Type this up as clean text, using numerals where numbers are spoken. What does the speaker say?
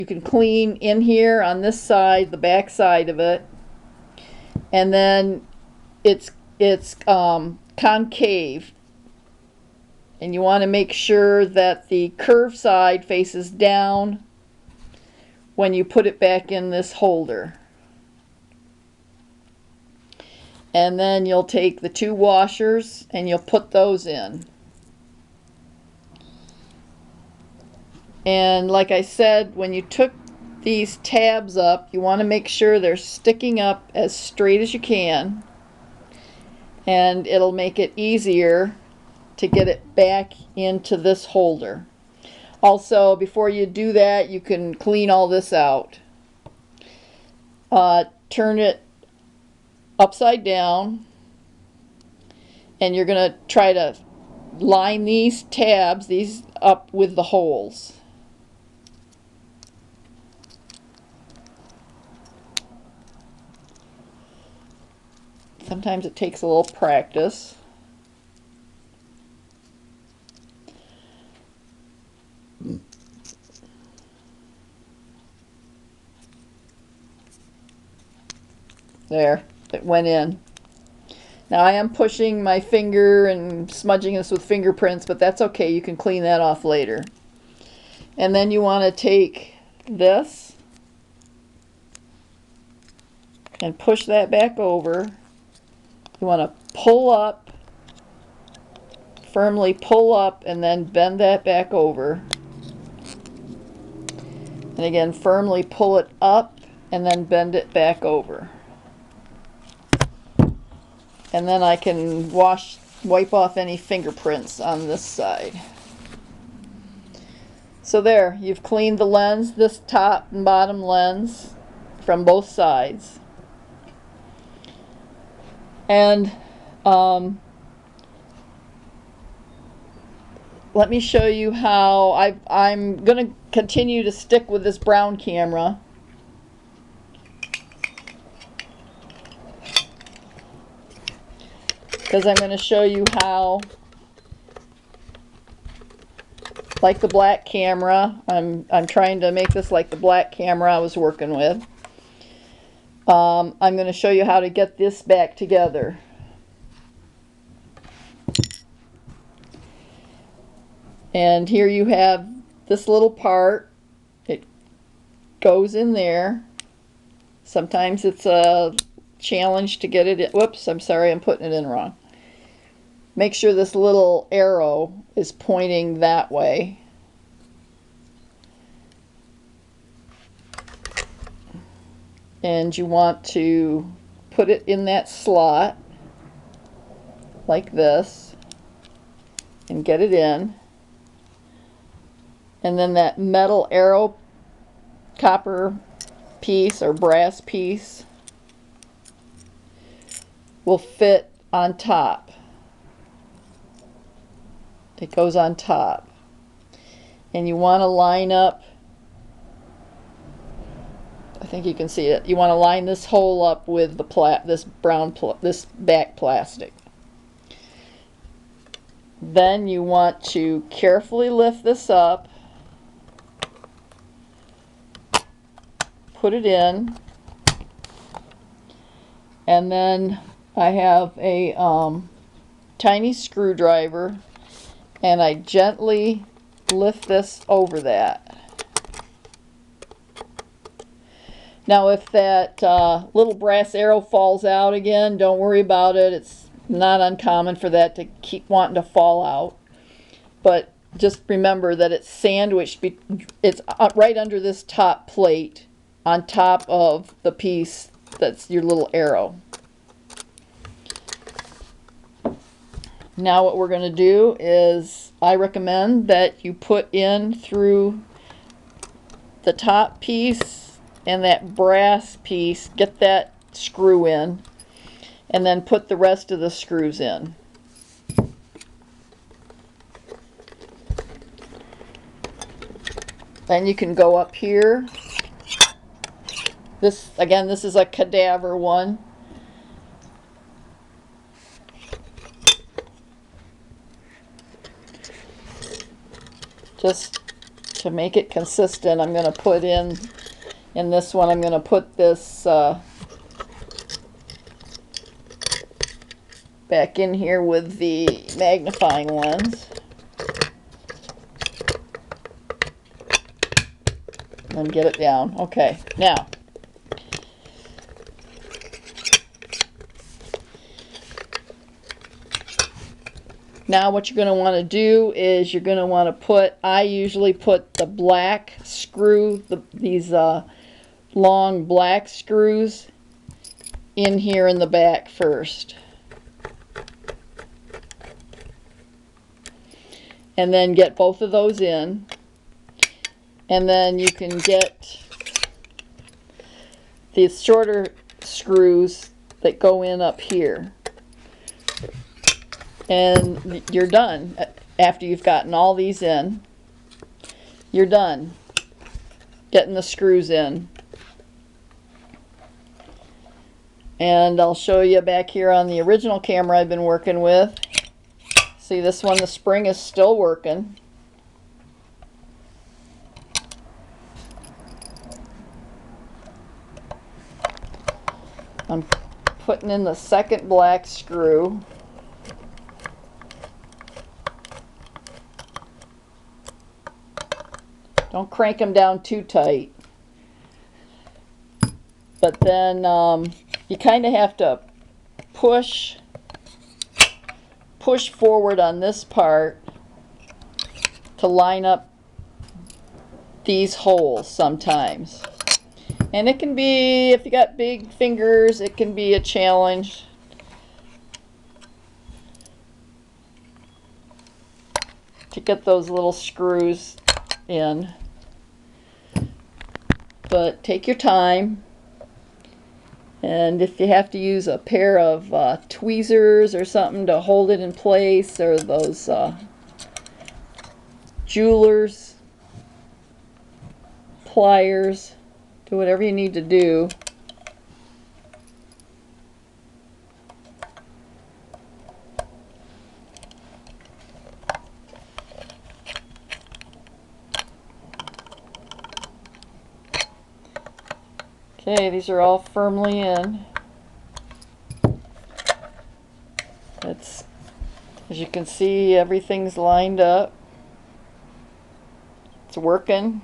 You can clean in here on this side, the back side of it, and then it's concave, and you want to make sure that the curved side faces down when you put it back in this holder. And then you'll take the two washers and you'll put those in. And like I said, when you took these tabs up, you want to make sure they're sticking up as straight as you can, and it'll make it easier to get it back into this holder. Also, before you do that, you can clean all this out. Turn it upside down, and you're going to try to line these tabs, these up with the holes. Sometimes it takes a little practice. There, it went in. Now I am pushing my finger and smudging this with fingerprints, but that's okay. You can clean that off later. And then you want to take this and push that back over. You want to pull up, firmly pull up, and then bend that back over. And again, firmly pull it up and then bend it back over. And then I can wipe off any fingerprints on this side. So there, you've cleaned the lens, this top and bottom lens, from both sides. And let me show you how I'm going to continue to stick with this brown camera. Because I'm going to show you how, like the black camera, I'm trying to make this like the black camera I was working with. I'm going to show you how to get this back together. And here you have this little part. It goes in there. Sometimes it's a challenge to get it in. Whoops, I'm sorry, I'm putting it in wrong. Make sure this little arrow is pointing that way. And you want to put it in that slot like this and get it in. And then that metal arrow, copper piece or brass piece will fit on top. It goes on top. And you want to line up, I think you can see it, you want to line this hole up with the this back plastic. Then you want to carefully lift this up, put it in, and then I have a tiny screwdriver, and I gently lift this over that. Now if that little brass arrow falls out again, don't worry about it. It's not uncommon for that to keep wanting to fall out. But just remember that it's sandwiched, it's right under this top plate on top of the piece that's your little arrow. Now what we're going to do is, I recommend that you put in through the top piece and that brass piece, get that screw in, and then put the rest of the screws in. Then you can go up here. This, again, this is a cadaver one. Just to make it consistent, I'm going to put in this one, I'm going to put this back in here with the magnifying lens. And get it down. Okay, now what you're going to want to do is you're going to want to put, I usually put the black screw, these long black screws in here in the back first. And then get both of those in. And then you can get these shorter screws that go in up here. And you're done. After you've gotten all these in, you're done getting the screws in. And I'll show you back here on the original camera I've been working with. See, this one, the spring is still working. I'm putting in the second black screw. Don't crank them down too tight. But then you kind of have to push forward on this part to line up these holes sometimes. And it can be, if you got big fingers, it can be a challenge. To get those little screws in. But take your time. And if you have to use a pair of tweezers or something to hold it in place, or those jewelers, pliers, do whatever you need to do. Okay, these are all firmly in. It's, as you can see, everything's lined up. It's working.